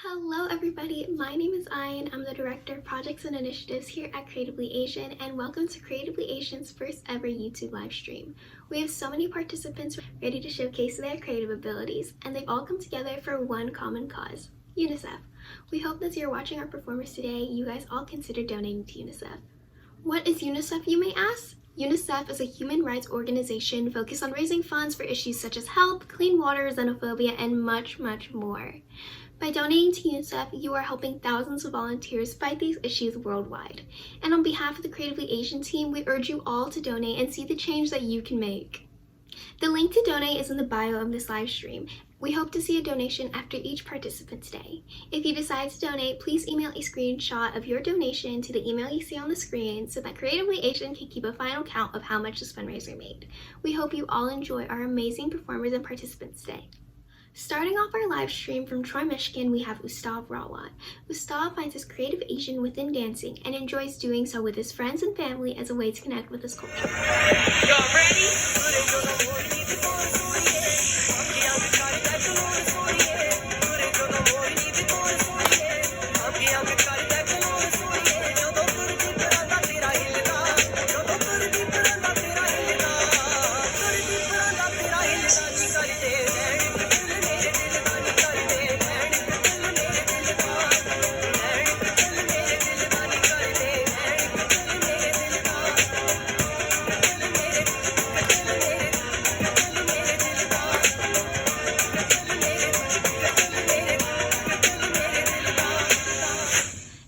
Hello everybody, my name is Ayan. I'm the Director of Projects and Initiatives here at Creatively Asian, and welcome to Creatively Asian's first ever YouTube live stream. We have so many participants ready to showcase their creative abilities, and they've all come together for one common cause, UNICEF. We hope that as you're watching our performance today, you guys all consider donating to UNICEF. What is UNICEF, you may ask? UNICEF is a human rights organization focused on raising funds for issues such as health, clean water, xenophobia, and much more. By donating to UNICEF, you are helping thousands of volunteers fight these issues worldwide. And on behalf of the Creatively Asian team, we urge you all to donate and see the change that you can make. The link to donate is in the bio of this live stream. We hope to see a donation after each participant today. If you decide to donate, please email a screenshot of your donation to the email you see on the screen so that Creatively Asian can keep a final count of how much this fundraiser made. We hope you all enjoy our amazing performers and participants today. Starting off our live stream from Troy, Michigan, we have Ustav Rawat. Ustav finds his creative Asian within dancing and enjoys doing so with his friends and family as a way to connect with his culture. Y'all ready?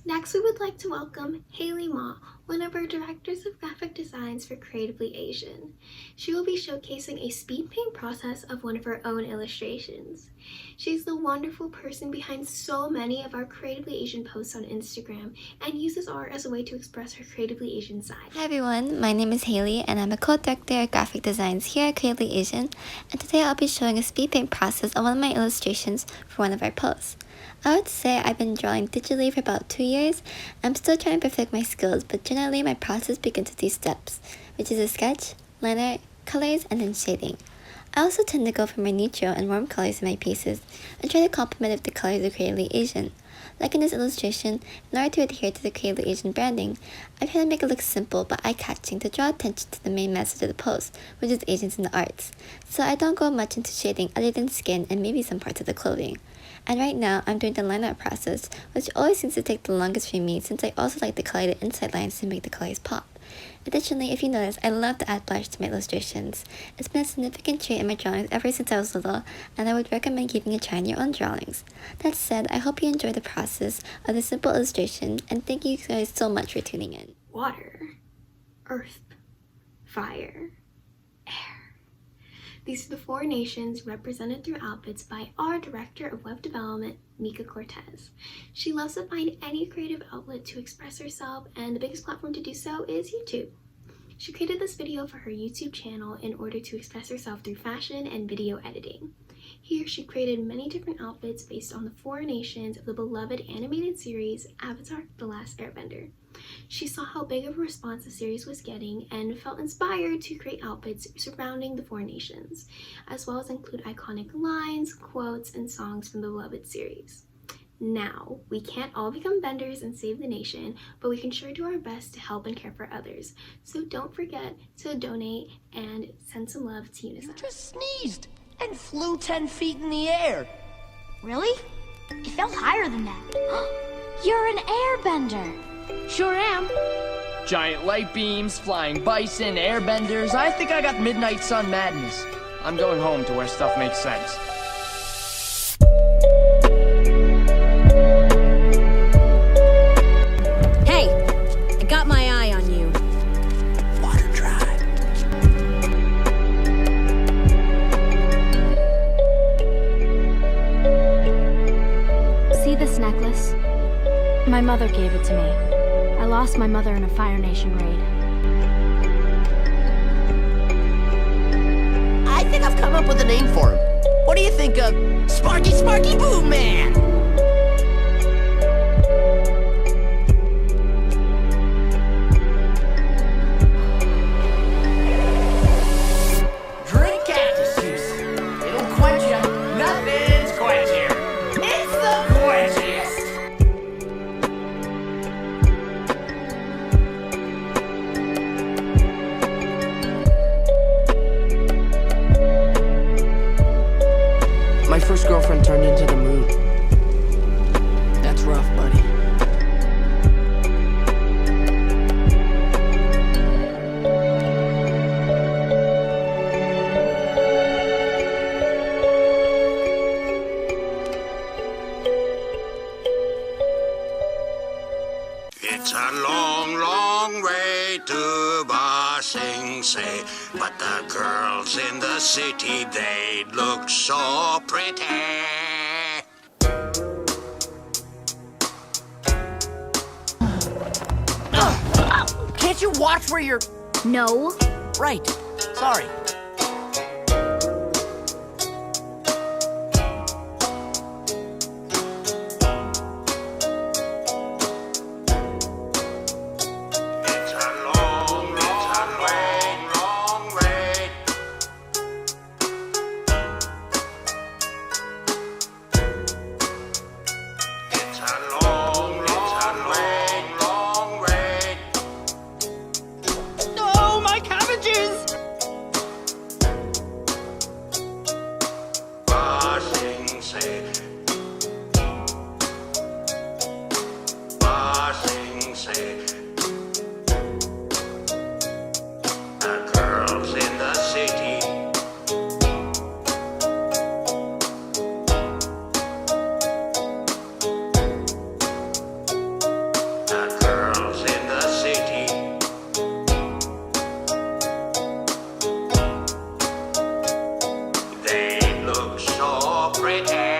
Next, we would like to welcome Haley Ma, one of our directors of graphic designs for Creatively Asian. She will be showcasing a speed paint process of one of her own illustrations. She's the wonderful person behind so many of our Creatively Asian posts on Instagram and uses art as a way to express her Creatively Asian side. Hi everyone, my name is Haley and I'm a co-director of graphic designs here at Creatively Asian, and today I'll be showing a speed paint process of one of my illustrations for one of our posts. I would say I've been drawing digitally for about 2 years. I'm still trying to perfect my skills, but generally my process begins with these steps, which is a sketch, liner, colors, and then shading. I also tend to go for more neutral and warm colors in my pieces and try to complement it with the colors of Creatively Asian. Like in this illustration, in order to adhere to the Creatively Asian branding, I try to make it look simple but eye-catching to draw attention to the main message of the post, which is Asians in the arts. So I don't go much into shading other than skin and maybe some parts of the clothing. And right now, I'm doing the line art process, which always seems to take the longest for me since I also like to color the inside lines to make the colors pop. Additionally, if you notice, I love to add blush to my illustrations. It's been a significant trait in my drawings ever since I was little, and I would recommend giving a try in your own drawings. That said, I hope you enjoy the process of this simple illustration, and thank you guys so much for tuning in. Water, earth, fire, air. These are the four nations represented through outfits by our Director of Web Development, Mika Cortez. She loves to find any creative outlet to express herself, and the biggest platform to do so is YouTube. She created this video for her YouTube channel in order to express herself through fashion and video editing. Here, she created many different outfits based on the four nations of the beloved animated series Avatar: The Last Airbender. She saw how big of a response the series was getting and felt inspired to create outfits surrounding the four nations, as well as include iconic lines, quotes, and songs from the beloved series. Now, we can't all become benders and save the nation, but we can sure do our best to help and care for others. So don't forget to donate and send some love to UNICEF. You just sneezed and flew 10 feet in the air. Really? It felt higher than that. You're an airbender. Sure am. Giant light beams, flying bison, airbenders. I think I got midnight sun madness. I'm going home to where stuff makes sense. Hey, I got my eye on you. Water drive. See this necklace? My mother gave it to me. I lost my mother in a Fire Nation raid. I think I've come up with a name for him. What do you think of Sparky Boom Man? Drink cactus juice. It'll quench you. Nothing's quenchier. It's the quench My first girlfriend turned into the moon. That's rough, buddy. It's a long, long way to Ba Sing Se, but the girls in the city, they look so pretty. Can't you watch where you're... No. Right. Sorry. It's a long, long way, long way. It's a long, long way, long way. No, my cabbages! Ba Sing Se. Ba Sing Se. The girls in the city. The girls in the city. They look so pretty.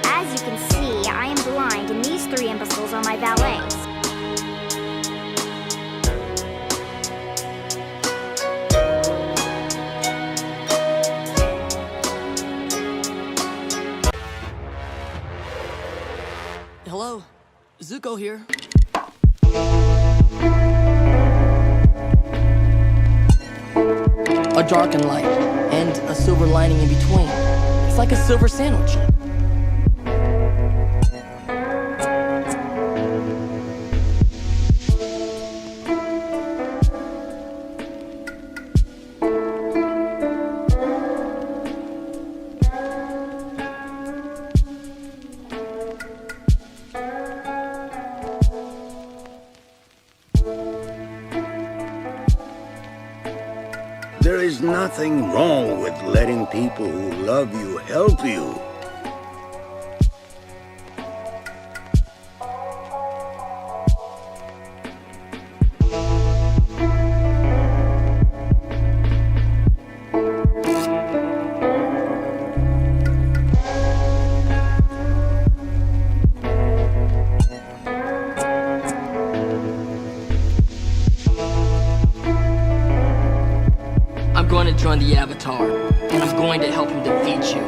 As you can see, I am blind, and these three imbeciles are my valets. Hello, Zuko here. A dark and light, and a silver lining in between. It's like a silver sandwich. There is nothing wrong with letting people who love you help you. I'm going to join the Avatar, and I'm going to help him defeat you.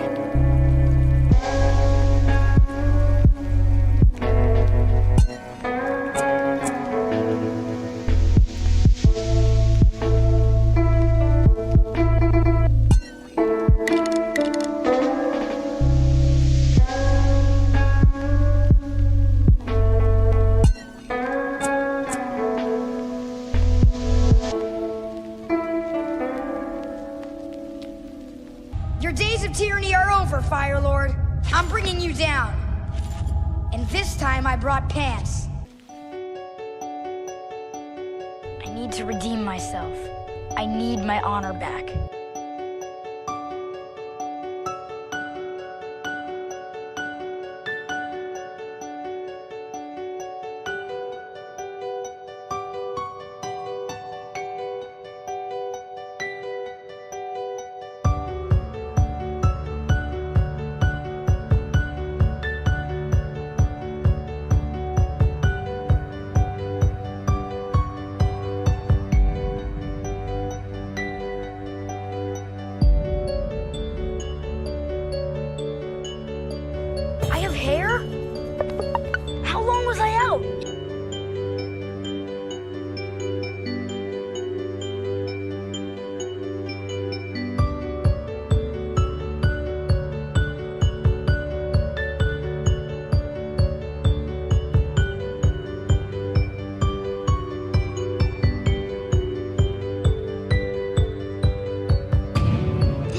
Your days of tyranny are over, Fire Lord. I'm bringing you down. And this time I brought pants. I need to redeem myself. I need my honor back.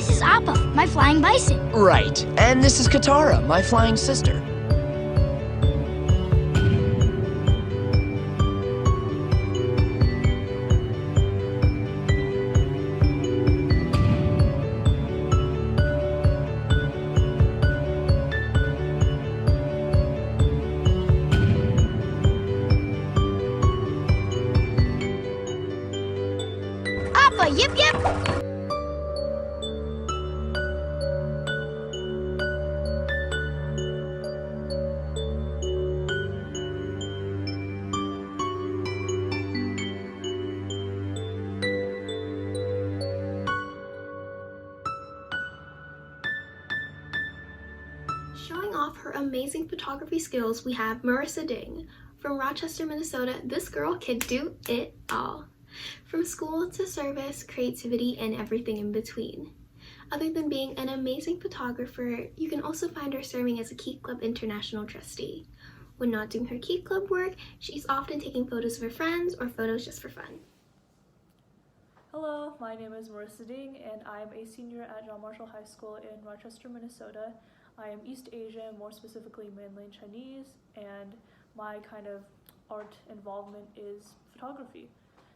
This is Appa, my flying bison. Right. And this is Katara, my flying sister. Appa, yip yip! Showing off her amazing photography skills, we have Marissa Ding. From Rochester, Minnesota, this girl can do it all. From school to service, creativity, and everything in between. Other than being an amazing photographer, you can also find her serving as a Key Club International trustee. When not doing her Key Club work, she's often taking photos of her friends or photos just for fun. Hello, my name is Marissa Ding, and I am a senior at John Marshall High School in Rochester, Minnesota. I am East Asian, more specifically mainland Chinese, and my kind of art involvement is photography.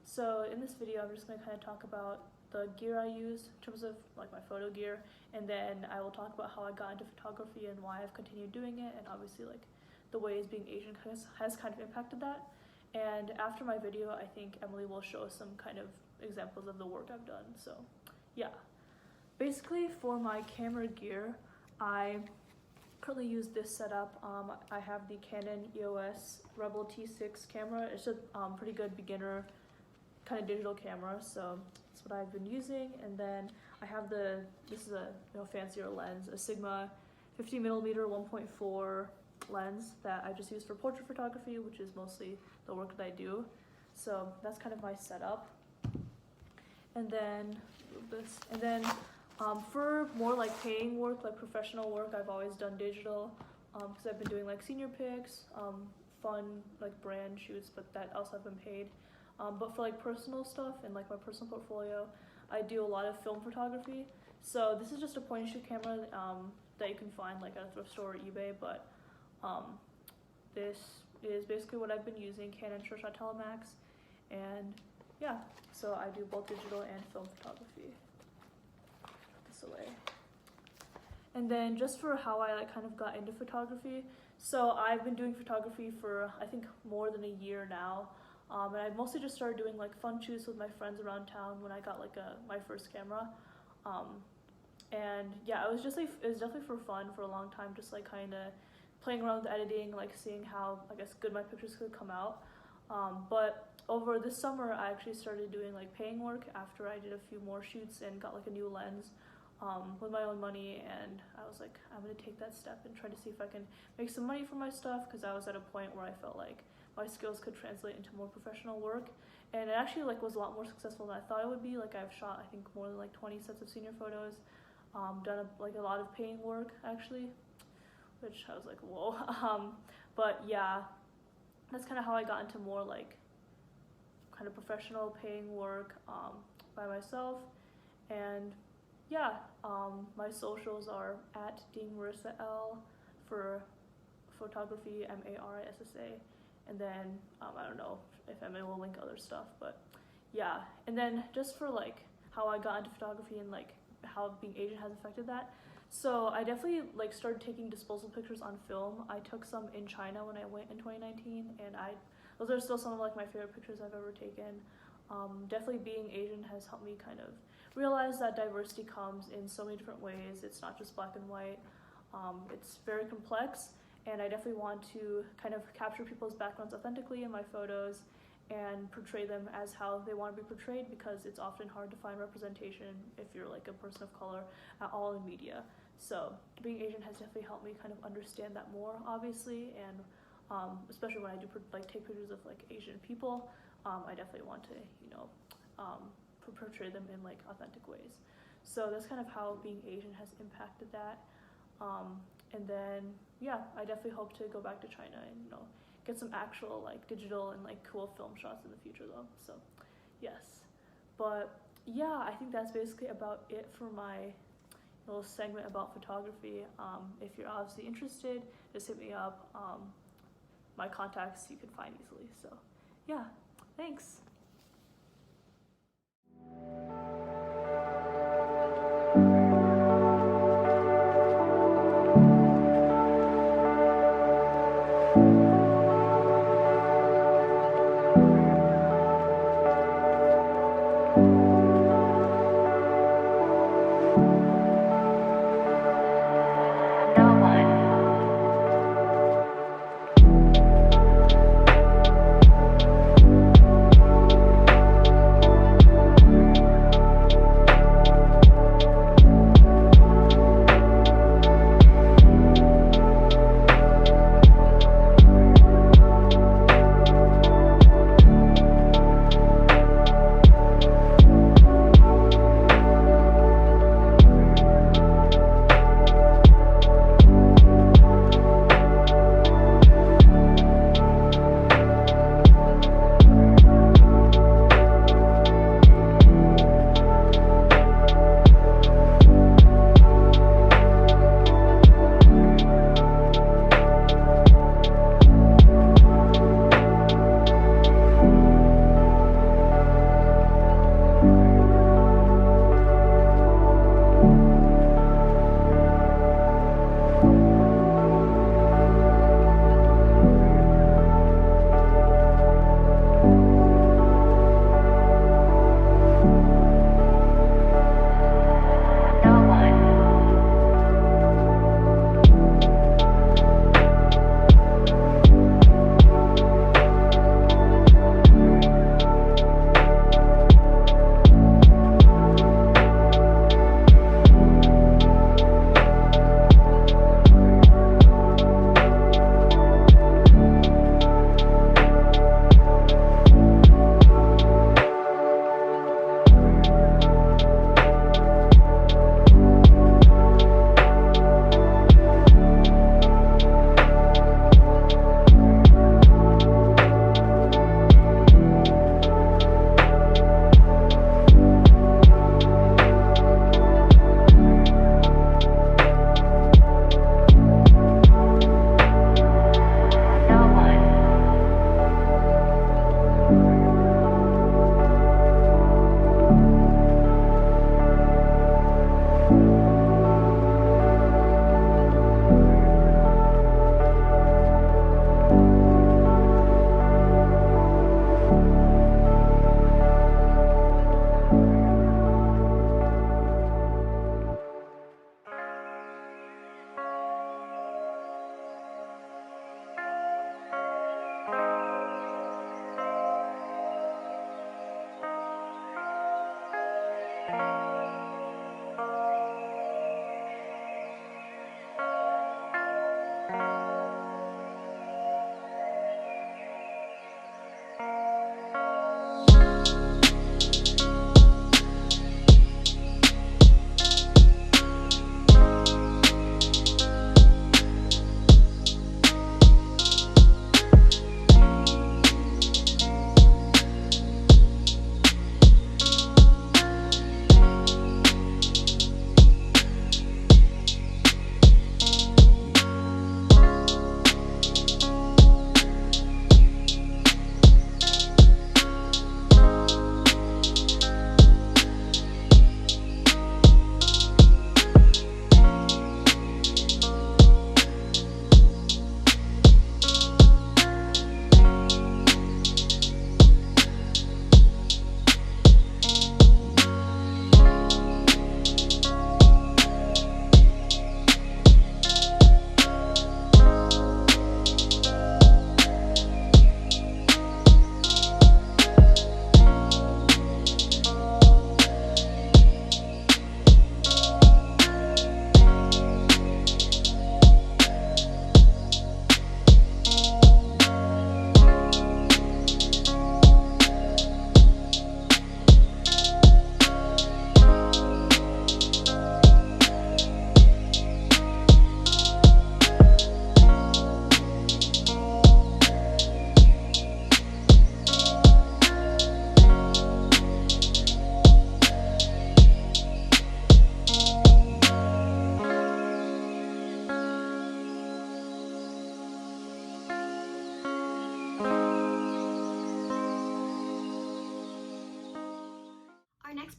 So in this video, I'm just going to kind of talk about the gear I use in terms of like my photo gear, and then I will talk about how I got into photography and why I've continued doing it, and obviously like the ways being Asian has kind of impacted that. And after my video, I think Emily will show some kind of examples of the work I've done. So yeah, basically for my camera gear, I currently use this setup. I have the Canon EOS Rebel T6 camera. It's a pretty good beginner kind of digital camera, so that's what I've been using. And then I have this is a fancier lens, a Sigma 50mm 1.4 lens that I just use for portrait photography, which is mostly the work that I do. So that's kind of my setup. And then for more like paying work, like professional work, I've always done digital because I've been doing like senior pics, fun like brand shoots, but that also have been paid. But for like personal stuff and like my personal portfolio, I do a lot of film photography. So this is just a point and shoot camera that you can find like at a thrift store or eBay, but this is basically what I've been using, Canon SureShot Telemax, and yeah, so I do both digital and film photography. This away. And then just for how I like kind of got into photography, so I've been doing photography for I think more than a year now, and I mostly just started doing like fun shoots with my friends around town when I got like my first camera, and yeah, it was definitely for fun for a long time, just like kind of playing around with editing, like seeing how I guess good my pictures could come out. But over this summer, I actually started doing like paying work after I did a few more shoots and got like a new lens with my own money, and I was like, I'm gonna take that step and try to see if I can make some money for my stuff, because I was at a point where I felt like my skills could translate into more professional work, and it actually like was a lot more successful than I thought it would be. Like I've shot I think more than like 20 sets of senior photos, done like a lot of paying work actually, which I was like, whoa. But yeah, that's kind of how I got into more like kind of professional paying work by myself. And yeah, my socials are at DingMarissaL for photography, MARISSA, and then I don't know if Emma will link other stuff, but yeah. And then just for like how I got into photography and like how being Asian has affected that. So I definitely like started taking disposable pictures on film. I took some in China when I went in 2019, and those are still some of like my favorite pictures I've ever taken. Definitely being Asian has helped me kind of realize that diversity comes in so many different ways. It's not just black and white. It's very complex, and I definitely want to kind of capture people's backgrounds authentically in my photos and portray them as how they want to be portrayed, because it's often hard to find representation if you're like a person of color at all in media. So being Asian has definitely helped me kind of understand that more, obviously, and especially when I do like take pictures of like Asian people, I definitely want to, you know, portray them in like authentic ways. So that's kind of how being Asian has impacted that. And then yeah, I definitely hope to go back to China and, you know, get some actual like digital and like cool film shots in the future though. So yes, but yeah, I think that's basically about it for my little segment about photography. If you're obviously interested, just hit me up. My contacts you can find easily. So yeah, thanks.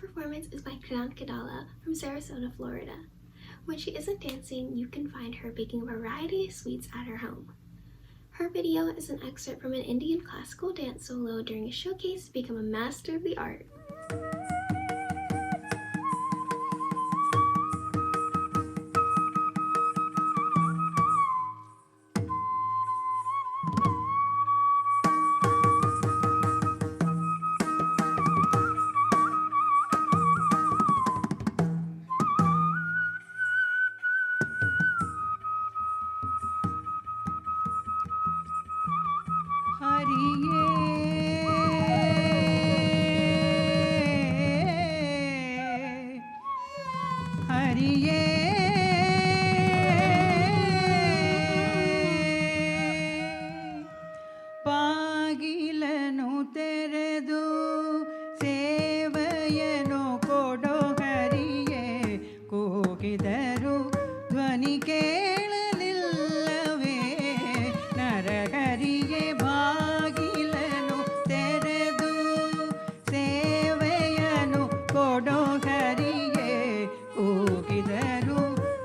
performance is by Kiran Kadala from Sarasota, Florida. When she isn't dancing, you can find her baking a variety of sweets at her home. Her video is an excerpt from an Indian classical dance solo during a showcase to become a master of the art. ಬಾಗಿಲನು ತೆರೆದು ಸೇವೆಯನು ಕೊಡೋ ಹರಿಯೇ ಕೂಗಿದರು ಧ್ವನಿ ಕೇಳಲಿಲ್ಲವೇ ನರಹರಿಯೇ ಬಾಗಿಲನು ತೆರೆದು ಸೇವೆಯನು ಕೊಡೋ ಹರಿಯೇ ಕೂಗಿದರು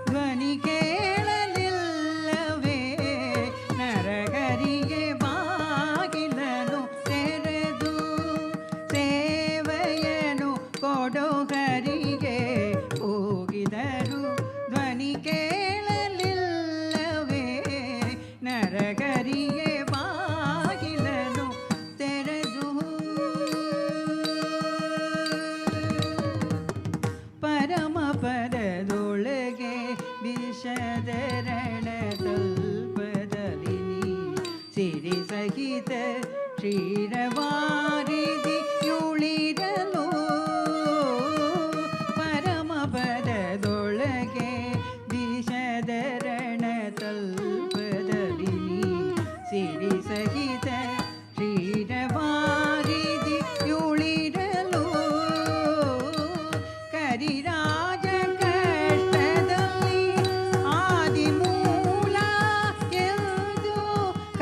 ಧ್ವನಿ ಕೇಳಲಿಲ್ಲವೇ ನರಹರಿಯೇ ಬಾಗಿಲನು ತೆರೆದು ಸೇವೆಯನು ಕೊಡೋ ಹರಿಗೆ ಕೂಗಿದರು ಧ್ವನಿ ಕೇಳಲಿಲ್ಲವೇ ನರಹರಿಯೇ ಬಾಗಿಲನು ತೆರೆದು ಪರಮ ಪದದೊಳಗೆ ವಿಷದರಣ ತಲ್ಪದಲ್ಲಿ ಸಿರಿ ಸಹಿತ ಕ್ಷೀರವಾರಿದಿ ಯುಳಿರಲು ಪರಮ ಪದದೊಳಗೆ ವಿಷದರಣ ತಲ್ಪದಲ್ಲಿ ಸಿರಿ ಸಹಿತ ಕ್ಷೀರವಾರಿದಿ ಯುಳಿರಲು ಕರಿರಾಜ ಕಷ್ಟದಲ್ಲಿ ಆದಿಮೂಲ ಎಂದು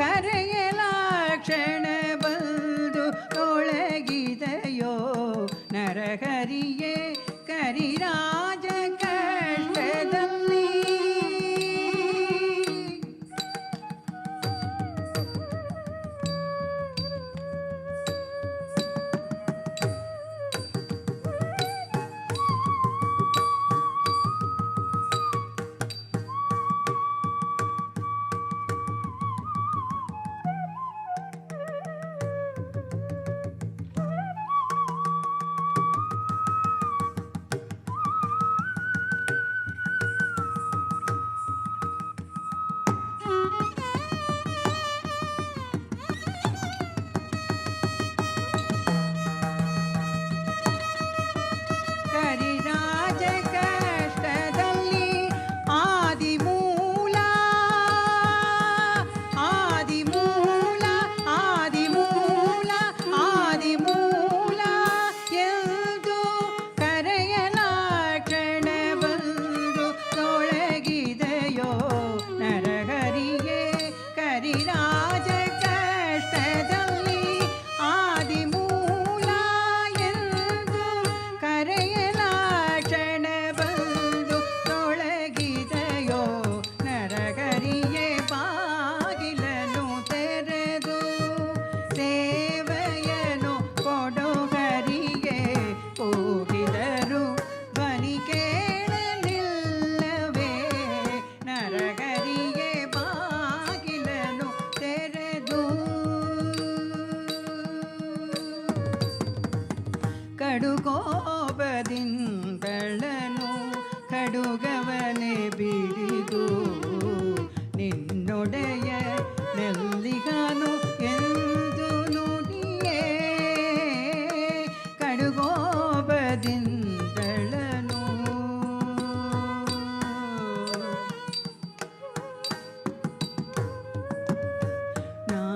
ಕರೆಯಲಾಕ್ಷಣ ಬಂದು ತೊಳಗಿದೆಯೋ ನರಹರಿಯೇ ಕರಿರಾಜ ಕಷ್ಟದಲ್ಲಿ ಕರಿರಾಜ ಕಷ್ಟದಲ್ಲಿ ಆದಿಮೂಲ ಆದಿಮೂಲ ಆದಿಮೂಲ ಆದಿಮೂಲ ಎಂದು ಕರೆಯಲಾಕ್ಷಣ ಬಂದು ತೊಳಗಿದೆಯೋ ನರಹರಿಯೇ ಕರಿರಾಜ ಕಷ್ಟದಲ್ಲಿ ಆದಿಮೂಲ ಎಂದು ಕರೆಯಲಾಕ್ಷಣ ಬಂದು ತೊಳಗಿದೆಯೋ ನರಹರಿಯೇ ಬಾಗಿಲನು ತೆರೆದು ಸೇವೆಯನು ಕೊಡೋ ಹರಿಗೆ ಕೂಗಿದರು ಧ್ವನಿ ಕೇಳಲಿಲ್ಲವೇ ನರಹರಿಯೇ ಬಾಗಿಲನು ತೆರೆದು ಕಡುಕೋಪದಿಂದಳನು ಕಡುಗವನೆ ಬಿಡಿದು ನಿನ್ನೊಡೆಯ ನೆಲ್ಲಿಗನು ಎಂದು ನುಡಿಯೇ ಕಡುಕೋಪದಿಂದಳನು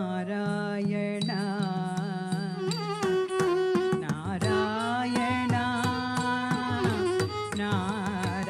ನಾರಾಯಣ ನಾರಾಯಣ ನಾರಾಯಣ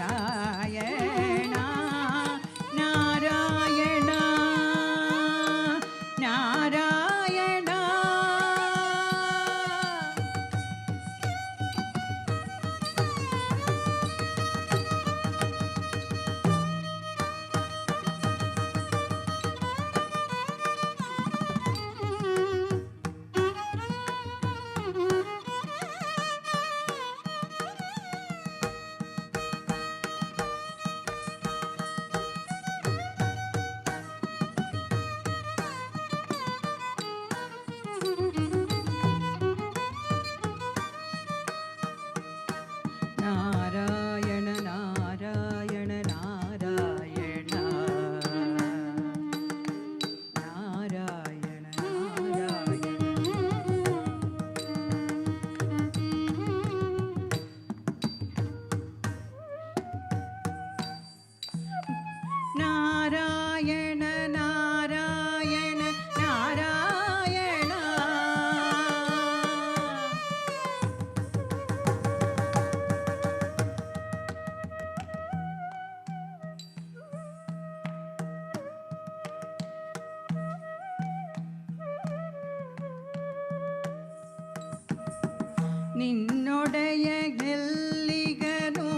ನಿನ್ನೊಡೆಯ ಎಲ್ಲಿಗನು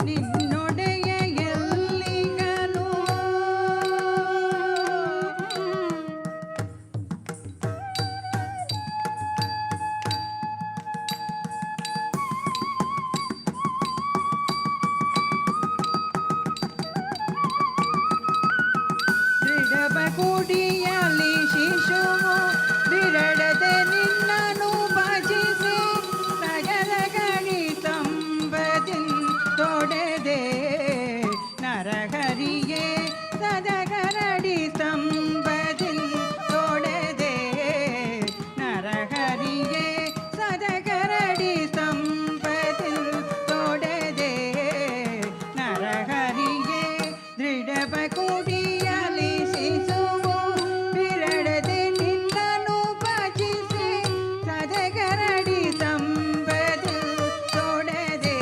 ನಿನ್ನೊಡೆಯ ಎಲ್ಲಿಗನು ದೃಢವ ಕುಡಿಯಲಿ ಶಿಶುವು ಬಿರಡದೆ ನಿನ್ನನು ಭಜಿಸಿ ಸಜಲ ಗಣಿತಂಬದಿನ್ ತೊಡೆದೆ ನರಹರಿಯೇ ಸದಗರಡಿ ಸ್ತಂಭದಿನ್ ತೊಡೆದೆ ನರಹರಿಯೇ ಸದಗರಡಿ ಸ್ತಂಭದಿನ್ ತೊಡೆದೆ ನರಹರಿಯೇ ದೃಢವ ಕುಡಿಯಲಿ ಶಿಶುವು ಬಿರಡದೆ ನಿನ್ನನು ಭಜಿಸಿ ಸದಗರಡಿ ಸಂಬದಿ ತೊಡೆದೆ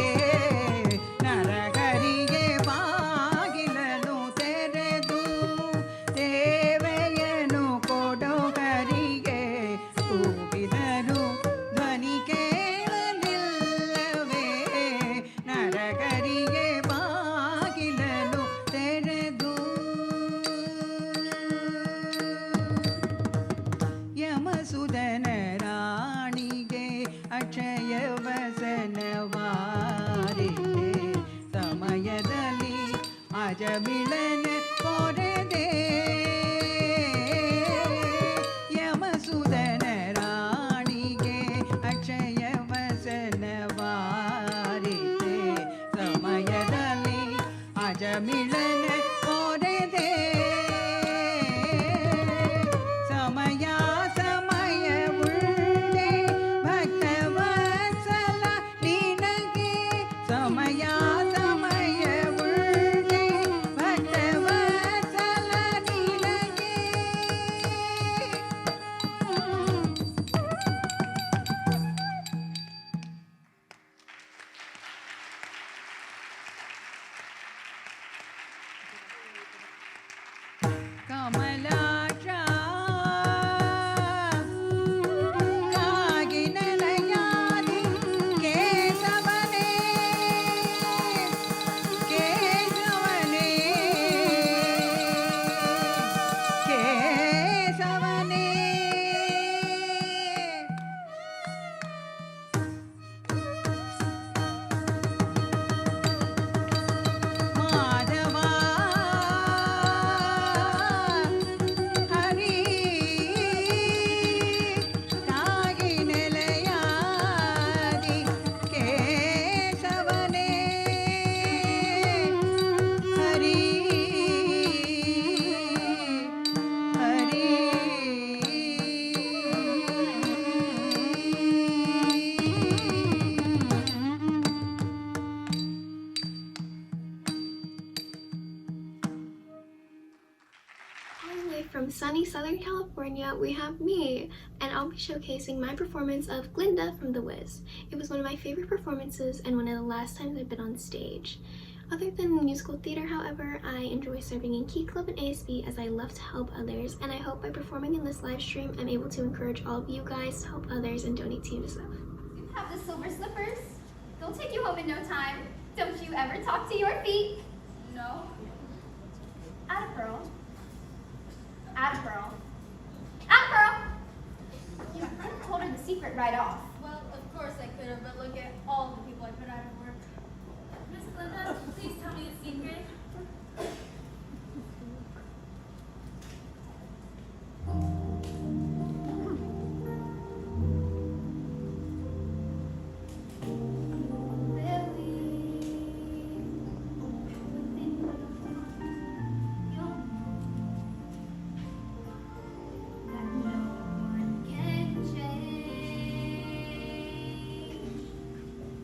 ನರಹರಿಗೆ ಬಾಗಿಲನು ತೆರೆದು ಸೇವೆಯನು ಕೊಡೋ ಹರಿಗೆ ಕೂಗಿದರು ಧ್ವನಿ ಕೇಳಲಿಲ್ಲವೇ ನರಹರಿಗೆ ಬಾಗಿಲನು ತೆರೆದು ಯಮಸುದನ ರಾಣಿಗೆ ಅಕ್ಷಯ ವಸನವಾರಿದೆ ಸಮಯದಲ್ಲಿ ಅಜಮಿಳನ ಕೊರೆದೆ ಯಮಸುದನ ರಾಣಿಗೆ ಅಕ್ಷಯ ವಸನವಾರಿದೆ ಸಮಯದಲ್ಲಿ ಅಜಮಿಳನ ಕೊರೆದೆ ಸಮಯ ಸಮಯವುಳ್ಳೆ ಭಕ್ತವತ್ಸಲ ನಿನಗೆ ಸಮಯ ಸಮಯವುಳ್ಳೆ ಭಕ್ತವತ್ಸಲ ನಿನಗೆ ಕಮಲಾಕ್ಷ ಕಾಗಿನೆಲೆಯಾದಿ ಕೇಶವನೇ ಕೇಶವನೇ ಕೇಶವನೇ ಮಾಧವ ಹರಿ ಕಾಗಿನೆಲೆಯಾದಿ ಕೇಶವನೇ ಹರಿ ಹರಿ All the way from sunny Southern California, we have me, and I'll be showcasing my performance of Glinda from The Wiz. It was one of my favorite performances and one of the last times I've been on stage. Other than musical theater, however, I enjoy serving in Key Club and ASB as I love to help others, and I hope by performing in this live stream, I'm able to encourage all of you guys to help others and donate to UNICEF. You have the silver slippers. They'll take you home in no time. Don't you ever talk to your feet? No. Add a pearl. Add a pearl. Add a pearl! You could have told her the secret right off. Well, of course I could have, but look at all the people I put out of work. Miss Glinda, please tell me the secret.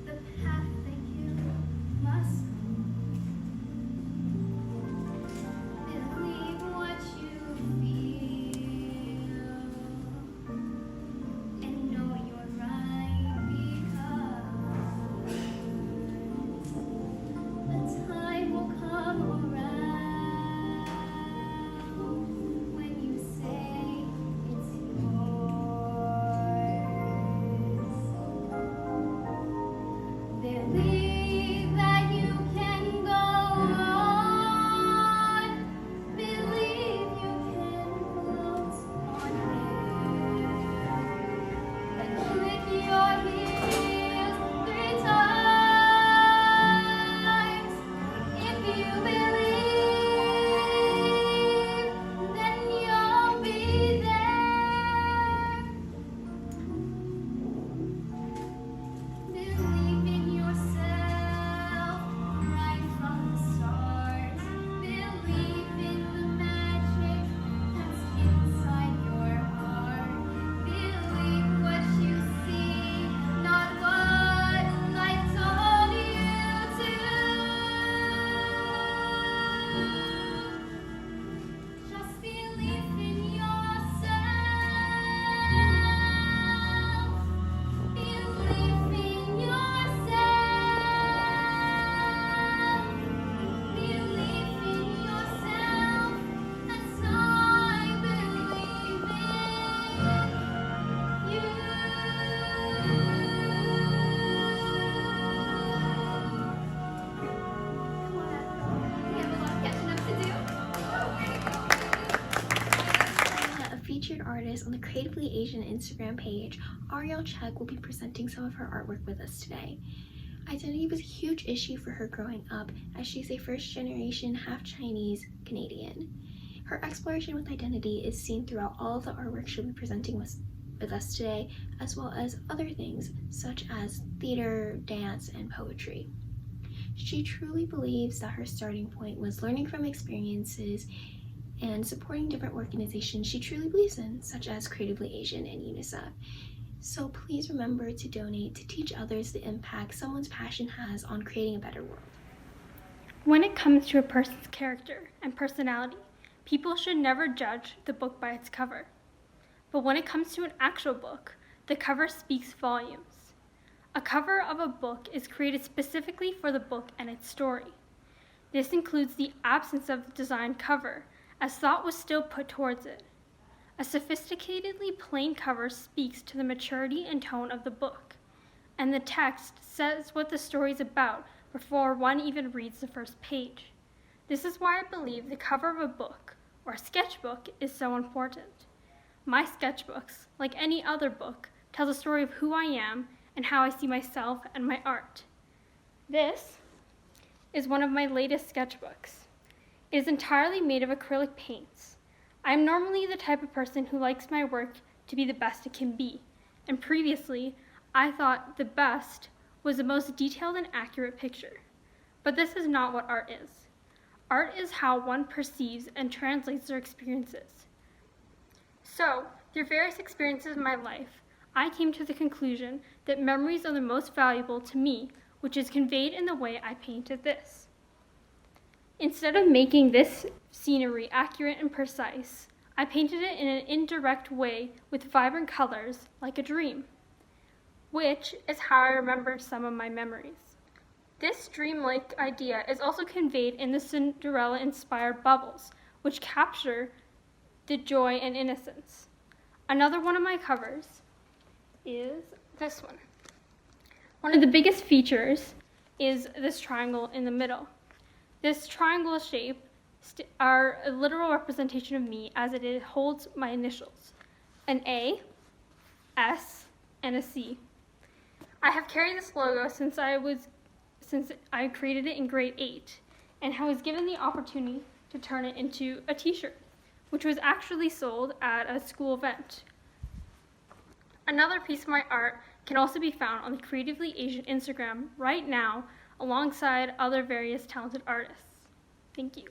The artist on the Creatively Asian Instagram page, Ariel Chek will be presenting some of her artwork with us today. Identity was a huge issue for her growing up, as she's a first-generation half-Chinese Canadian. Her exploration with identity is seen throughout all of the artwork she'll be presenting with us today, as well as other things such as theater, dance, and poetry. She truly believes that her starting point was learning from experiences and supporting different organizations she truly believes in, such as Creatively Asian and UNICEF. So please remember to donate to teach others the impact someone's passion has on creating a better world. When it comes to a person's character and personality, people should never judge the book by its cover. But when it comes to an actual book, the cover speaks volumes. A cover of a book is created specifically for the book and its story. This includes the absence of the designed cover, as thought was still put towards it. A sophisticatedly plain cover speaks to the maturity and tone of the book, and the text says what the story is about before one even reads the first page. This is why I believe the cover of a book, or a sketchbook, is so important. My sketchbooks, like any other book, tell the story of who I am and how I see myself and my art. This is one of my latest sketchbooks. It is entirely made of acrylic paints. I am normally the type of person who likes my work to be the best it can be, and previously, I thought the best was the most detailed and accurate picture. But this is not what art is. Art is how one perceives and translates their experiences. So, through various experiences in my life, I came to the conclusion that memories are the most valuable to me, which is conveyed in the way I painted this. Instead of making this scenery accurate and precise, I painted it in an indirect way with vibrant colors, like a dream, which is how I remember some of my memories. This dreamlike idea is also conveyed in the Cinderella-inspired bubbles, which capture the joy and innocence. Another one of my covers is this one. One of the biggest features is this triangle in the middle. This triangle shape are a literal representation of me, as it holds my initials, an A, S, and a C. I have carried this logo since I created it in grade 8, and I was given the opportunity to turn it into a t-shirt, which was actually sold at a school event. Another piece of my art can also be found on the Creatively Asian Instagram right now, alongside other various talented artists. Thank you.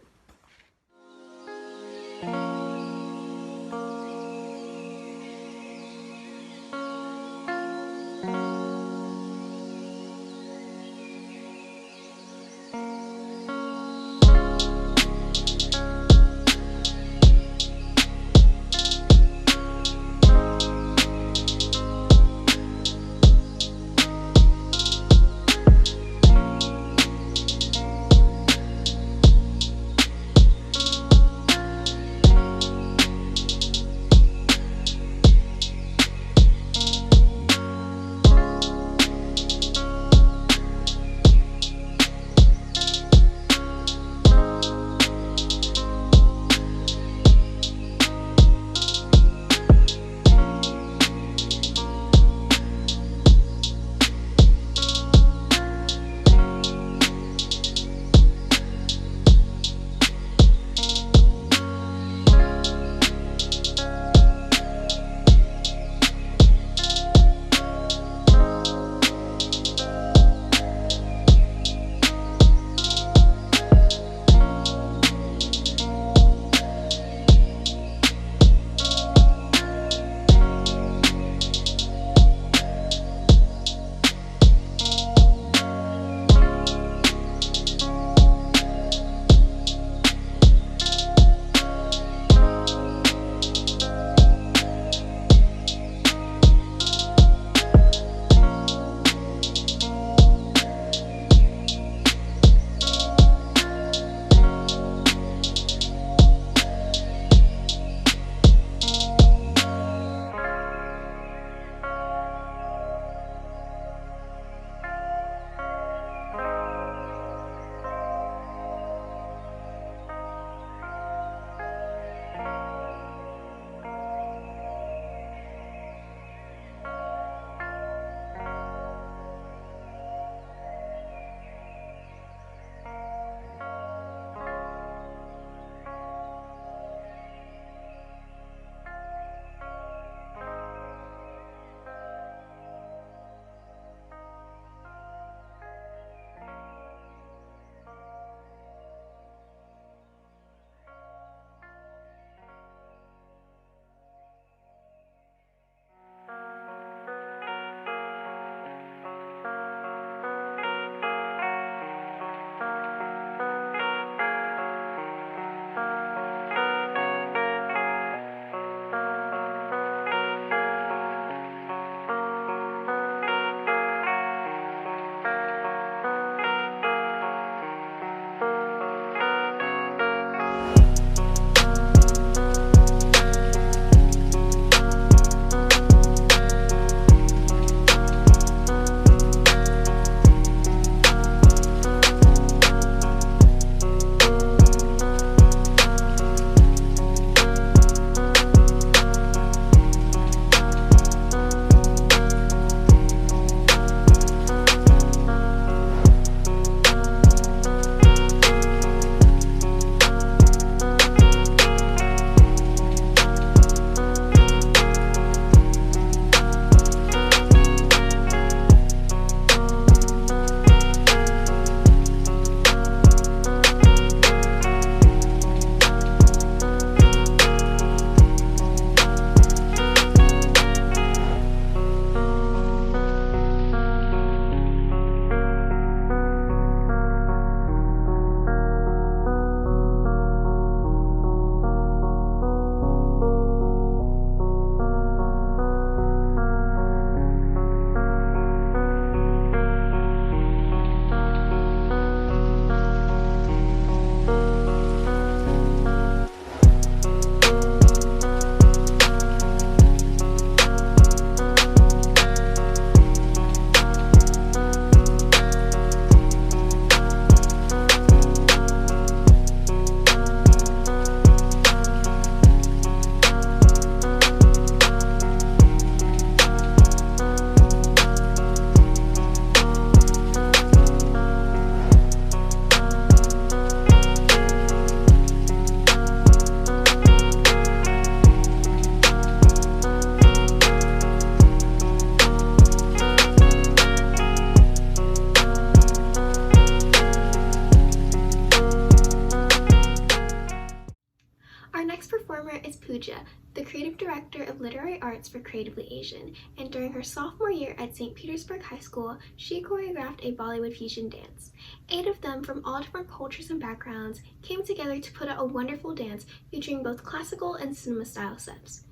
Pooja, the creative director of literary arts for Creatively Asian, and during her sophomore year at St. Petersburg High School, she choreographed a Bollywood fusion dance. 8 of them from all different cultures and backgrounds came together to put out a wonderful dance featuring both classical and cinema style steps.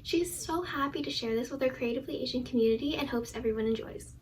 She is so happy to share this with her Creatively Asian community and hopes everyone enjoys.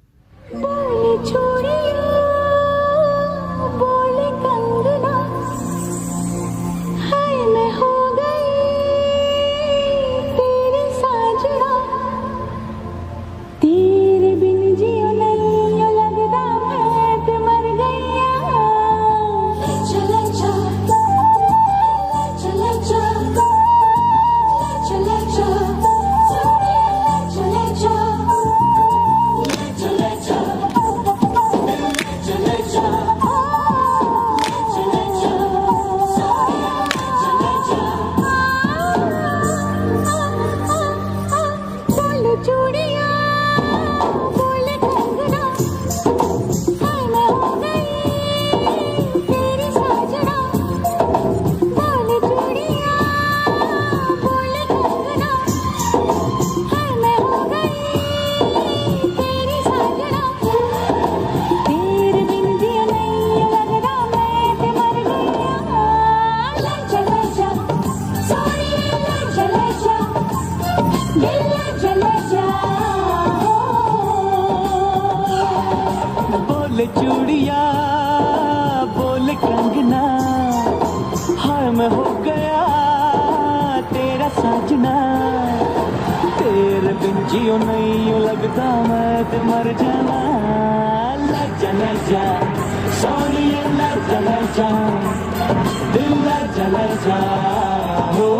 बोल चूड़िया बोल कंगना हाय मैं हो गया तेरा साजना तेरे बिन जियो नहीं लगता मैं तो मर जाना लजा लजा सोनिया लजा लजा दिल लजा लजा हो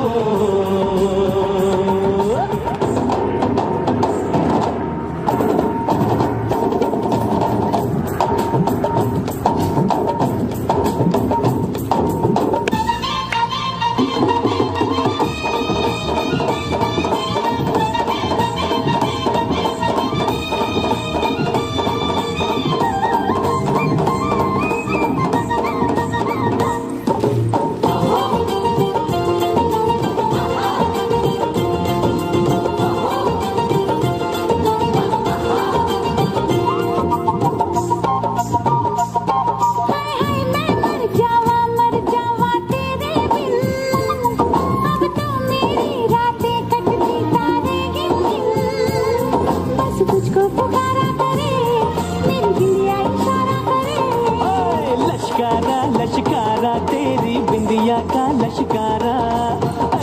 लश्कारा तेरी बिंदिया का लश्कारा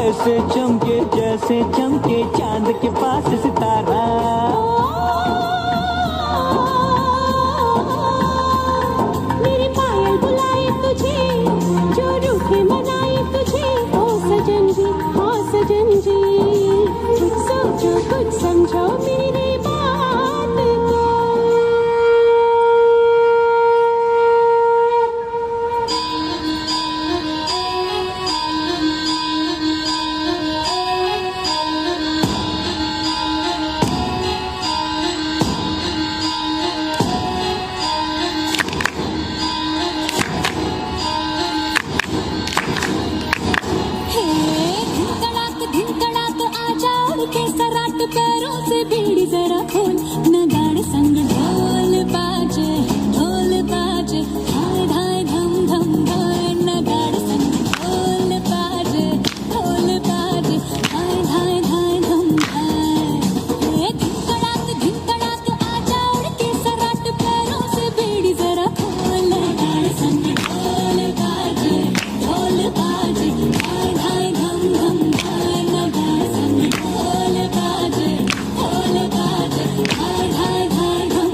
ऐसे चमके जैसे चमके चांद के पास सितारा मेरे पायल बुलाए तुझे जो रूठे मनाए तुझे ओ सजन जी सोचो कुछ समझो मेरी बात को पैरों से बीड़ी जरा खोल नगाड़े संग ढोल बाजे हाय हाय धम धम धाय नगाड़े संग ढोल बाजे हाय हाय धाय धम धाय धिन कड़ाक आजा उड़ के सराट पैरों से बीड़ी जरा खोल नगाड़े संग ढोल बाजे हाय हाय धम धम धाय नगाड़े संग ढोल बाजे हाय हाय हाय धम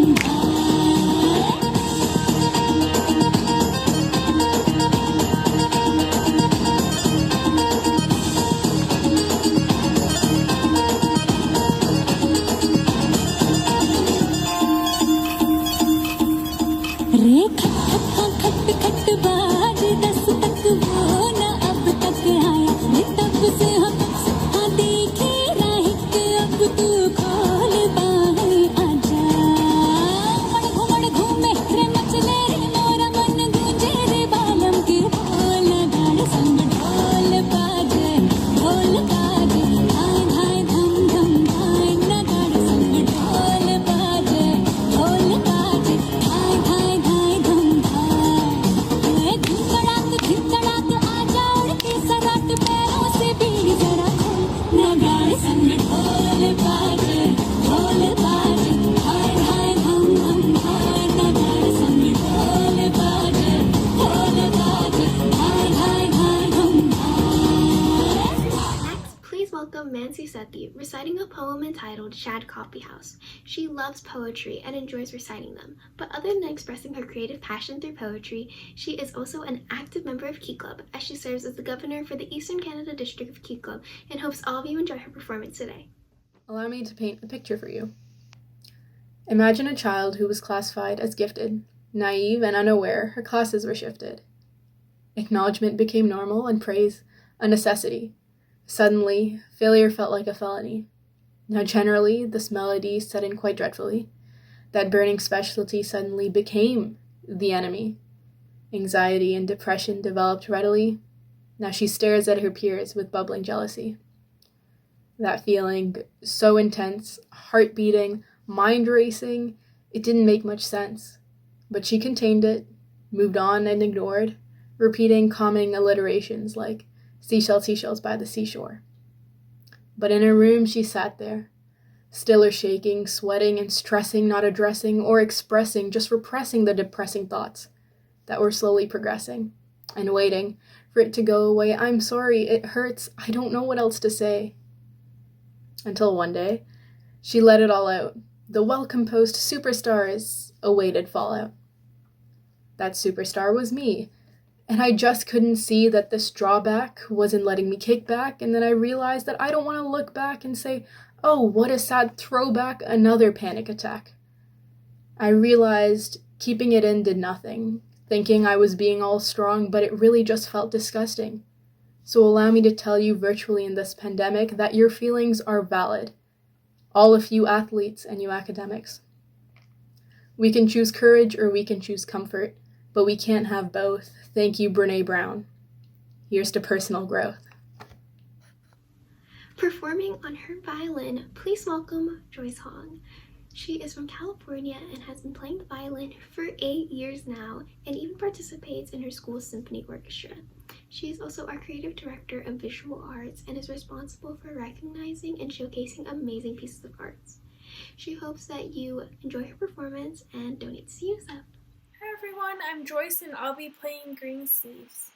रे खट खट बाज 10 तक वो न अब तक आया रे तब से हाँ देखे राही के अब तू खोल बाहें आजा मड़ घूमे रे मचले रे मोरा मन गूंजे रे बालम के बोल गाड़े संग ढोल बाजे Sethi reciting a poem entitled Shad Coffee House. She loves poetry and enjoys reciting them, but other than expressing her creative passion through poetry, she is also an active member of Key Club, as she serves as the governor for the Eastern Canada District of Key Club, and hopes all of you enjoy her performance today. Allow me to paint a picture for you. Imagine a child who was classified as gifted. Naive and unaware, her classes were shifted. Acknowledgement became normal and praise a necessity. Suddenly, failure felt like a felony. Now generally, this melody set in quite dreadfully. That burning specialty suddenly became the enemy. Anxiety and depression developed readily. Now she stares at her peers with bubbling jealousy. That feeling, so intense, heart beating, mind racing, it didn't make much sense. But she contained it, moved on and ignored, repeating calming alliterations like seashells by the seashore. But in her room she sat there, still or shaking, sweating and stressing, not addressing or expressing, just repressing the depressing thoughts that were slowly progressing, and waiting for it to go away. I'm sorry, it hurts, I don't know what else to say. Until one day, she let it all out. The well-composed superstars awaited fallout. That superstar was me, and I just couldn't see that this drawback wasn't letting me kick back, and then I realized that I don't want to look back and say, oh, what a sad throwback, another panic attack. I realized keeping it in did nothing, thinking I was being all strong, but it really just felt disgusting. So allow me to tell you virtually in this pandemic that your feelings are valid. All of you athletes and you academics. We can choose courage or we can choose comfort, but we can't have both. Thank you, Brene Brown. Here's to personal growth. Performing on her violin, please welcome Joyce Hong. She is from California and has been playing the violin for 8 years now and even participates in her school's symphony orchestra. She is also our creative director of visual arts and is responsible for recognizing and showcasing amazing pieces of art. She hopes that you enjoy her performance and donates to UNICEF. Hi everyone, I'm Joyce and I'll be playing Green Sleeves.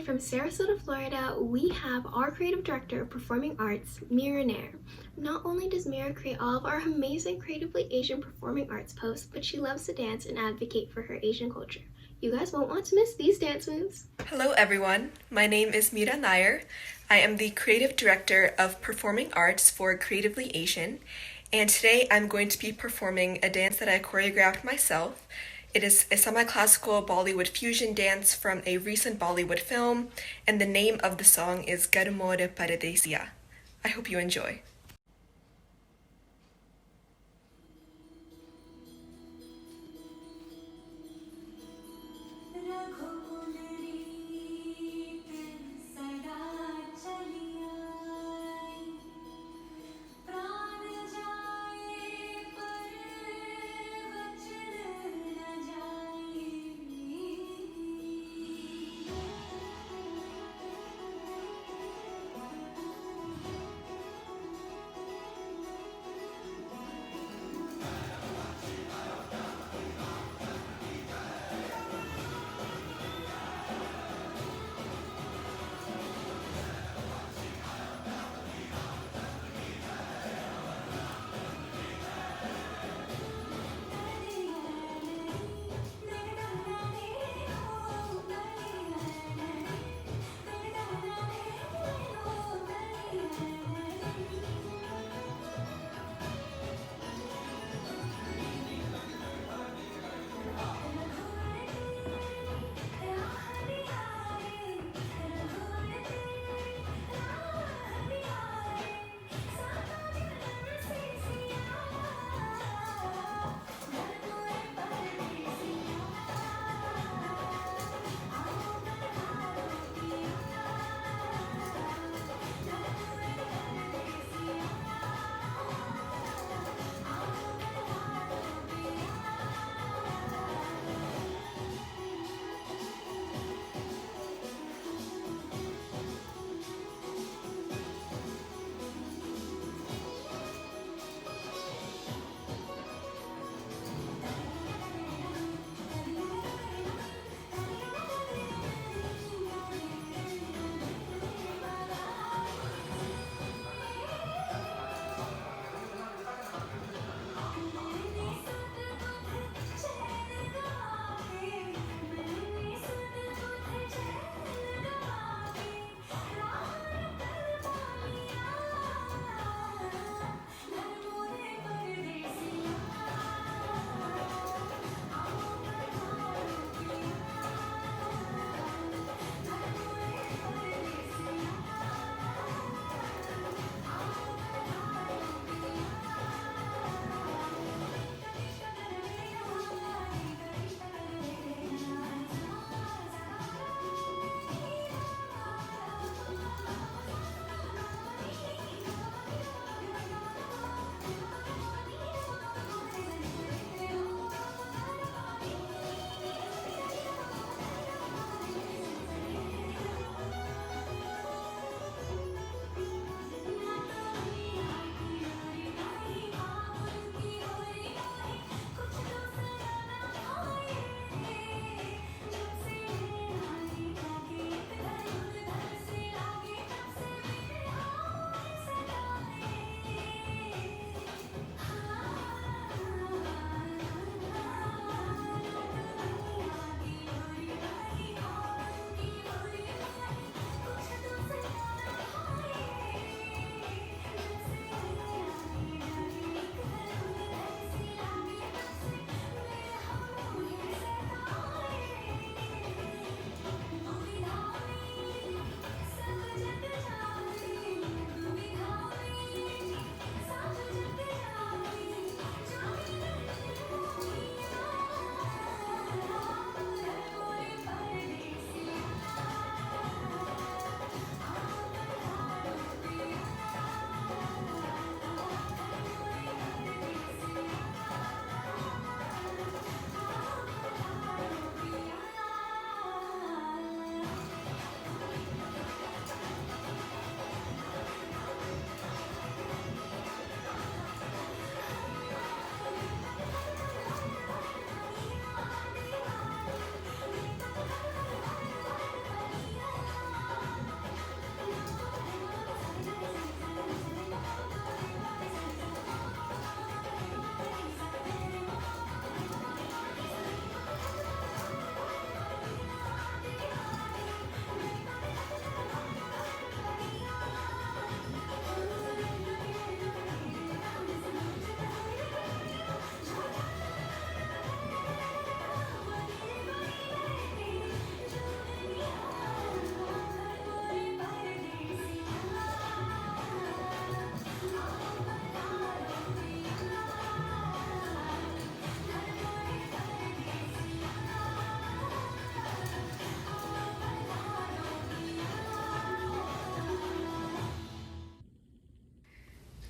From Sarasota, Florida, we have our creative director of performing arts, Mira Nair. Not only does Mira create all of our amazing Creatively Asian performing arts posts, but she loves to dance and advocate for her Asian culture. You guys won't want to miss these dance moves. Hello everyone, my name is Mira Nair. I am the creative director of performing arts for Creatively Asian, and today I'm going to be performing a dance that I choreographed myself. It is a semi-classical Bollywood fusion dance from a recent Bollywood film, and the name of the song is Garmore Paradesiya. I hope you enjoy. सदा चली आई प्राण जा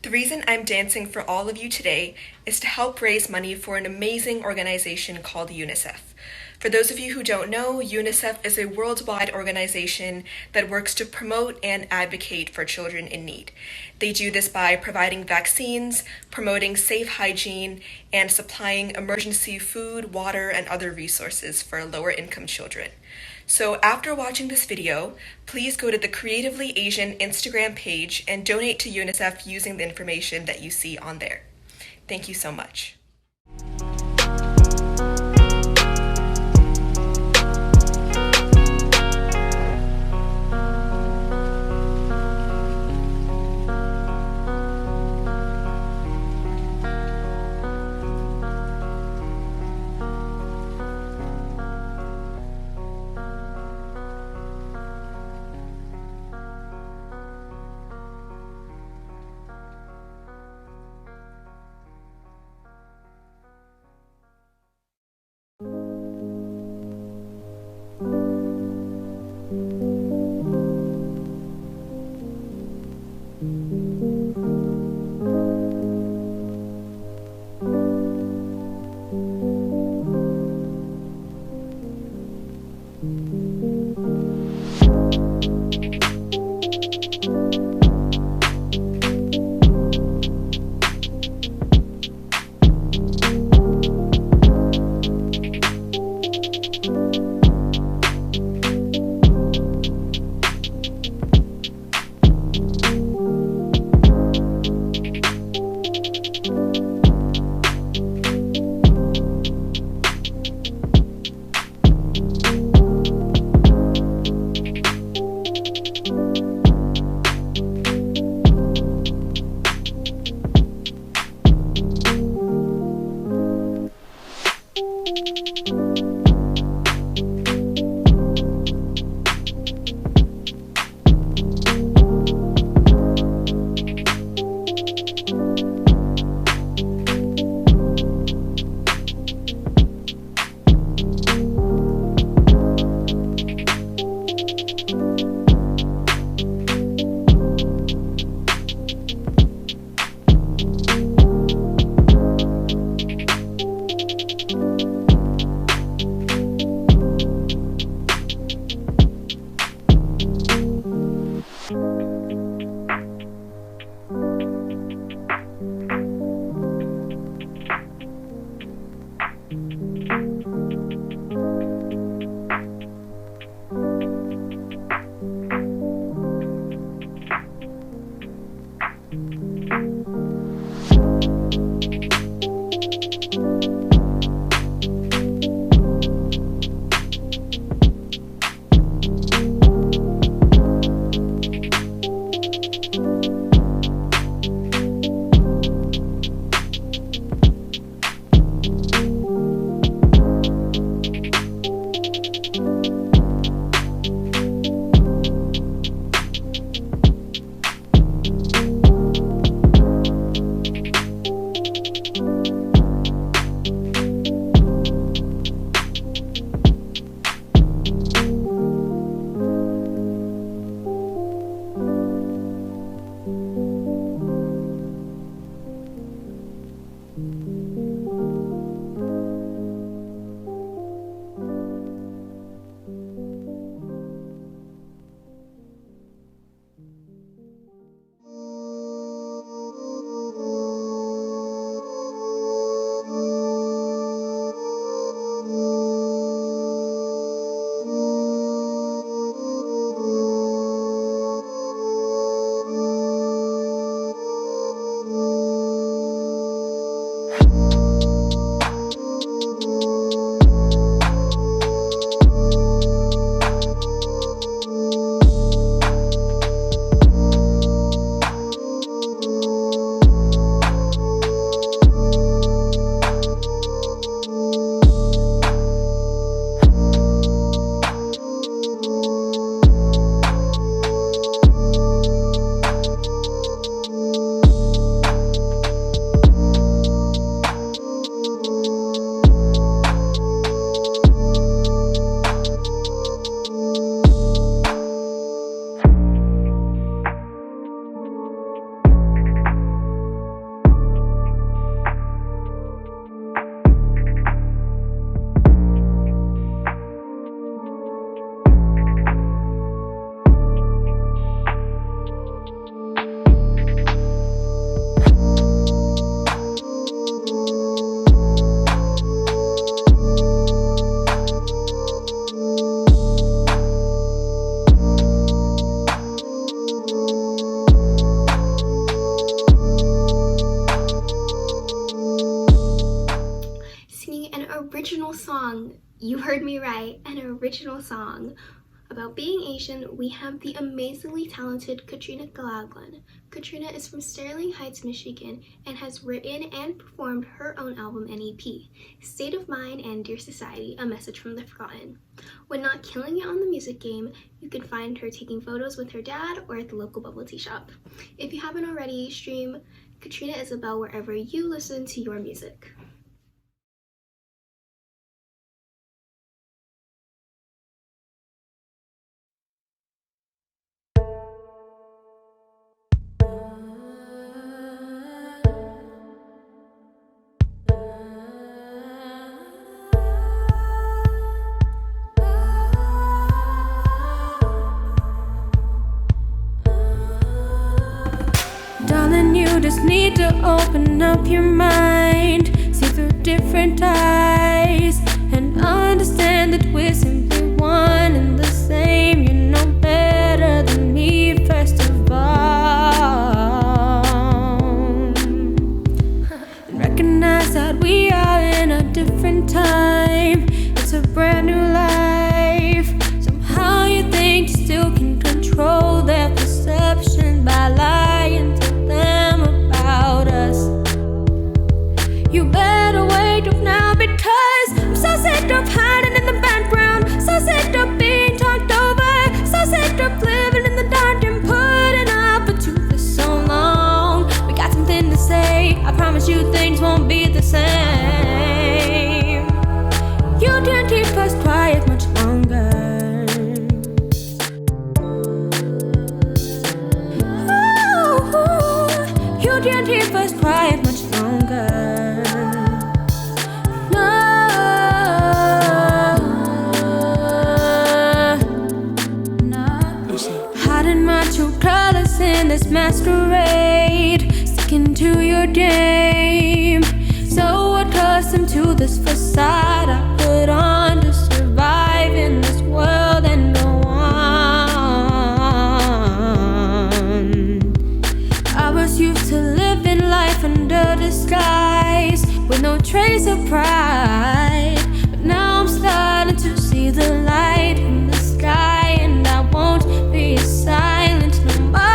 The reason I'm dancing for all of you today is to help raise money for an amazing organization called UNICEF. For those of you who don't know, UNICEF is a worldwide organization that works to promote and advocate for children in need. They do this by providing vaccines, promoting safe hygiene, and supplying emergency food, water, and other resources for lower-income children. So after watching this video, please go to the Creatively Asian Instagram page and donate to UNICEF using the information that you see on there. Thank you so much. song. You heard me right, an original song. About being Asian, we have the amazingly talented Katrina Galaglan. Katrina is from Sterling Heights, Michigan, and has written and performed her own album and EP, State of Mind and Dear Society, A Message from the Forgotten. When not killing it on the music game, you can find her taking photos with her dad or at the local bubble tea shop. If you haven't already, stream Katrina Isabel wherever you listen to your music. Darling, you just need to open up your mind, see through different eyes, and understand that we're simply one and the same. You know better than me, first of all. And recognize that we are in a different time. It's a brand new life. Somehow you think you still can control their perception by lying to them about us. You better wake up now, because I'm so sick of hiding in the background, so sick of being talked over, so sick of living in the dark and putting up with you for so long. We got something to say, I promise you things won't be the same. You can't keep us quiet much longer. You can't keep us quiet much longer. No. Hiding my true colors in this masquerade, sticking to your game. So accustomed to this facade I put on to survive in this world and go on. I was used to living life under disguise, with no trace of pride. But now I'm starting to see the light in the sky, and I won't be silent no more.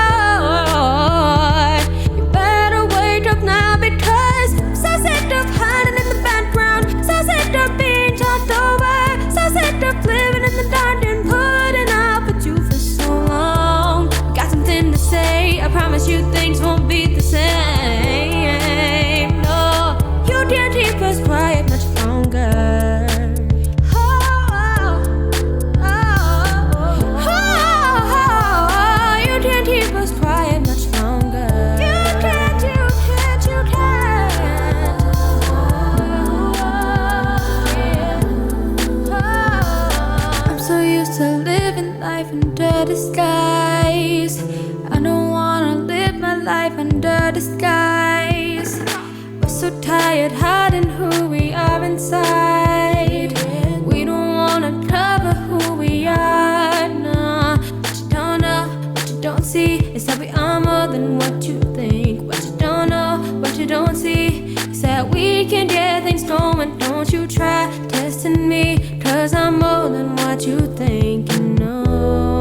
You better wake up now, because I'm so sick of hiding in the background, so sick of being talked over, so sick of living in the dark and putting up with you for so long. We got something to say, I promise you things won't be the same. No, you can't keep us quiet much longer. You can't keep us quiet much longer. You can't, you can't, you can't. I'm so used to living life under disguise. I don't wanna live my life under disguise. We're so tired hiding who we are inside. We don't wanna cover who we are, no. What you don't know, what you don't see, is that we are more than what you think. What you don't know, what you don't see, is that we can get things going. Don't you try testing me, 'cause I'm more than what you think, you know.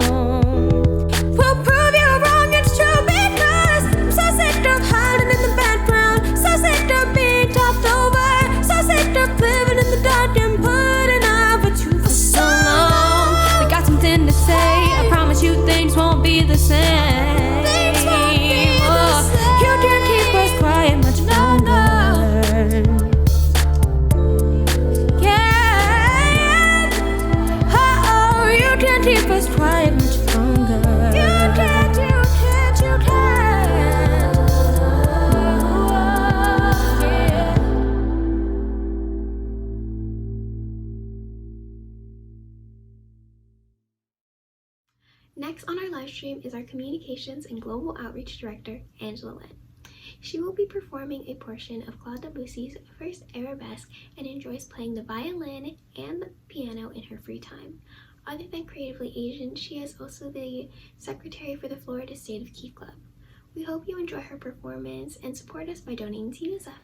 We'll prove you wrong, it's true, because I'm so sick of hiding in the background, so sick of being talked over, so sick of living in the dark and putting up with you for so long. We got something to say, I promise you things won't be the same. Things won't be the same. You can't keep us quiet much longer. Yeah. Oh, you can't keep us quiet much longer. You can't, you can't, you can't. Yeah. Next on our live stream is our Communications and Global Outreach Director, Angela Lynn. She will be performing a portion of Claude Debussy's First Arabesque and enjoys playing the violin and the piano in her free time. Other than Creatively Asian, she is also the secretary for the Florida State of Key Club. We hope you enjoy her performance and support us by donating to UNICEF.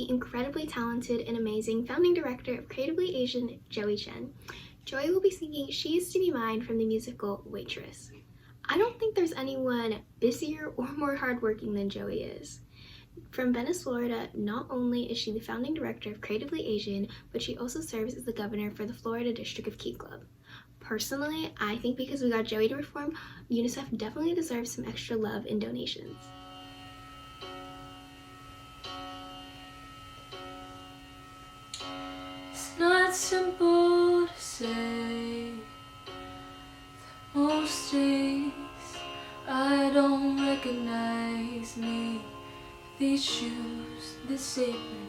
the incredibly talented and amazing founding director of Creatively Asian, Joey Chen. Joey will be singing She Is to Be Mine from the musical Waitress. I don't think there's anyone busier or more hardworking than Joey is. From Venice, Florida, not only is she the founding director of Creatively Asian, but she also serves as the governor for the Florida District of Key Club. Personally, I think because we got Joey to perform, UNICEF definitely deserves some extra love and donations. It's not simple to say that most days I don't recognize me. These shoes, this apron,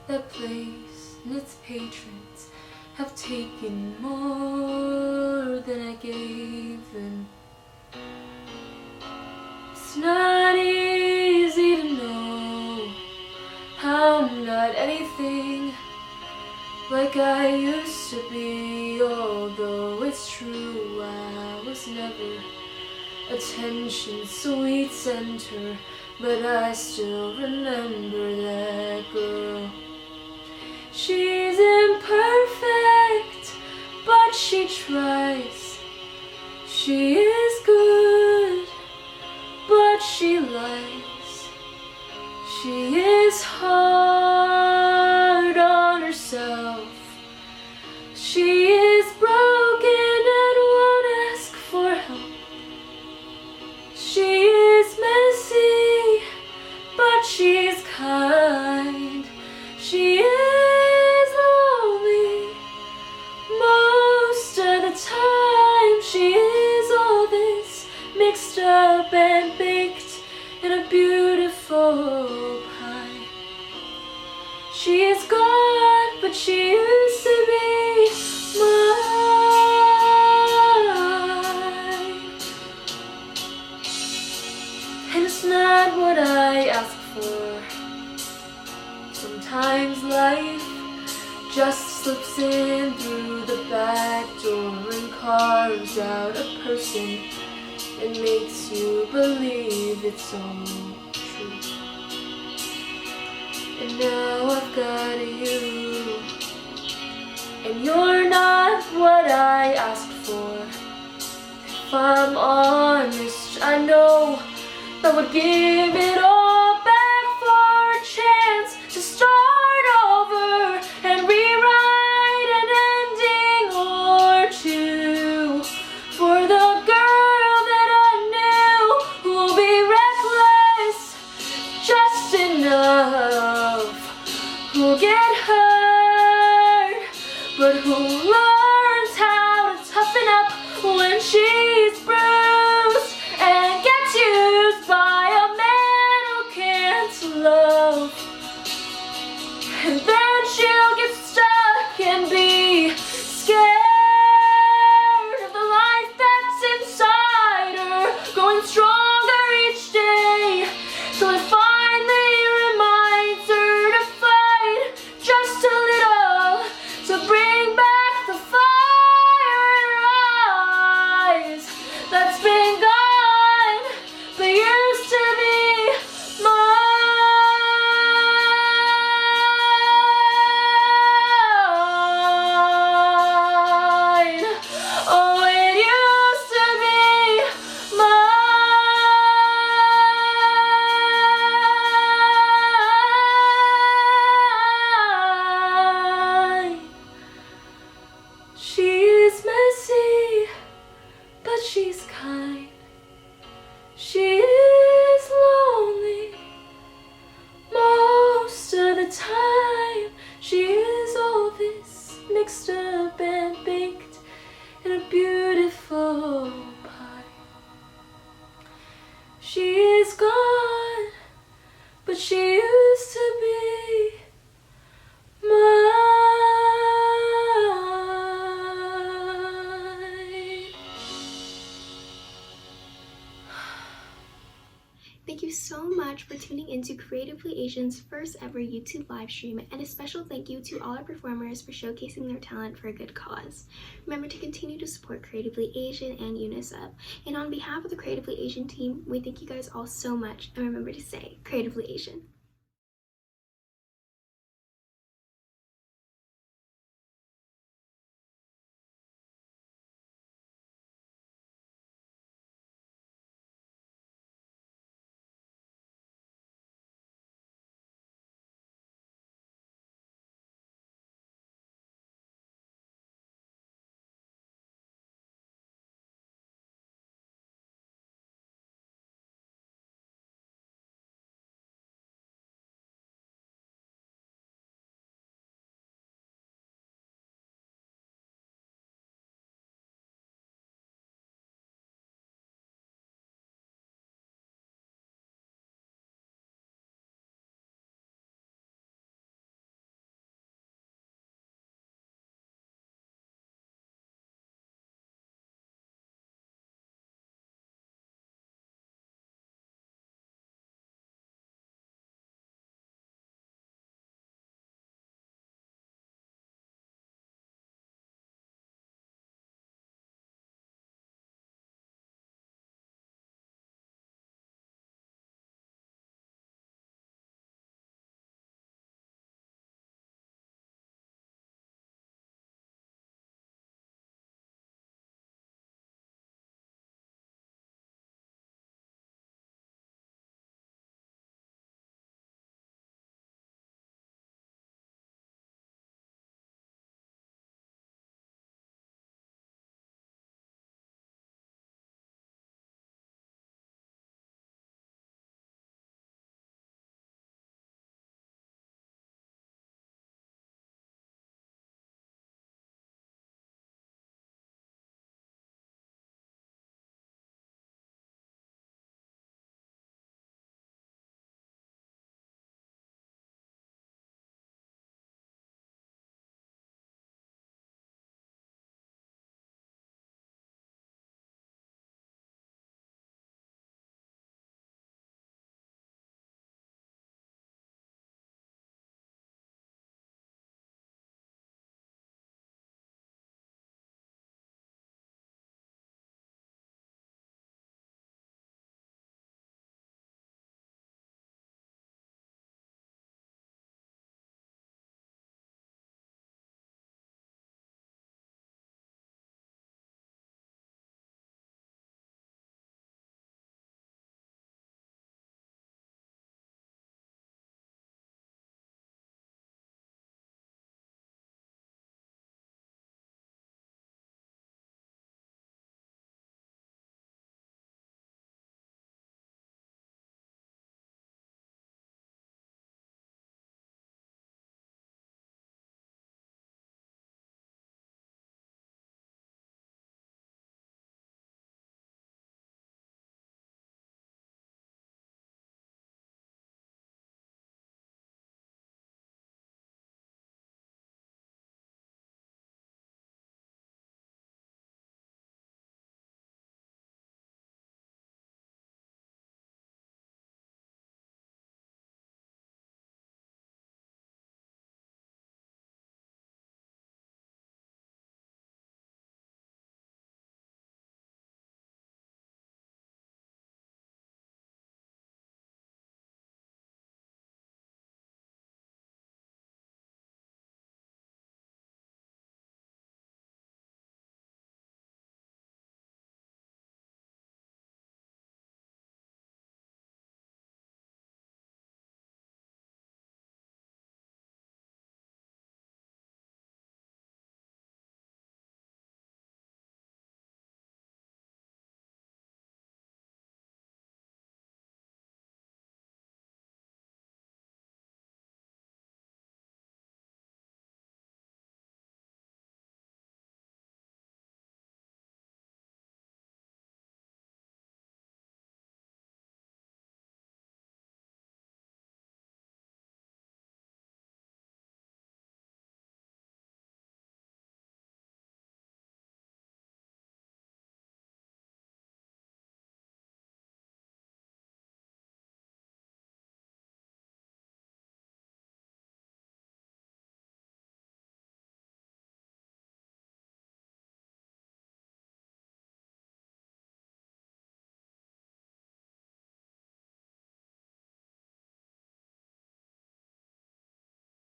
that place and its patrons have taken more than I gave them. It's not easy to know how I'm not anything like I used to be, although it's true I was never attention sweet center, but I still remember that girl. She's imperfect, but she tries. She is good, but she lies. She is hard on herself. She is broken and won't ask for help. She is messy, but she's kind. She is lonely most of the time. She is all this mixed up and baked in a beautiful pie. She is gone, but she used to be mine. And it's not what I ask for. Sometimes life just slips in through the back door and carves out a person and makes you believe it's all true. And now I've got you, and you're not what I asked for. If I'm honest, I know that would give it all back for a chance to start over and rewrite an ending or two for the girl that I knew who'll be reckless just enough, who'll get hurt, but who learns how to toughen up when she's bruised and gets used by a man who can't love. And then she'll get stuck and be scared of the life that's inside her, growing stronger each day, till it finally reminds her to fight just a little, to bring back the fire in her eyes that's been gone, but used to be mine. Oh, it used to be mine. She is messy, but she's kind. She is lonely most of the time. She is all this mixed up and baked in a beautiful pie. She is gone, but she used to be mine. Thank you so much for tuning into Creatively Asian's first ever YouTube live stream, and a special thank you to all our performers for showcasing their talent for a good cause. Remember to continue to support Creatively Asian and UNICEF. And on behalf of the Creatively Asian team, we thank you guys all so much, and remember to stay Creatively Asian.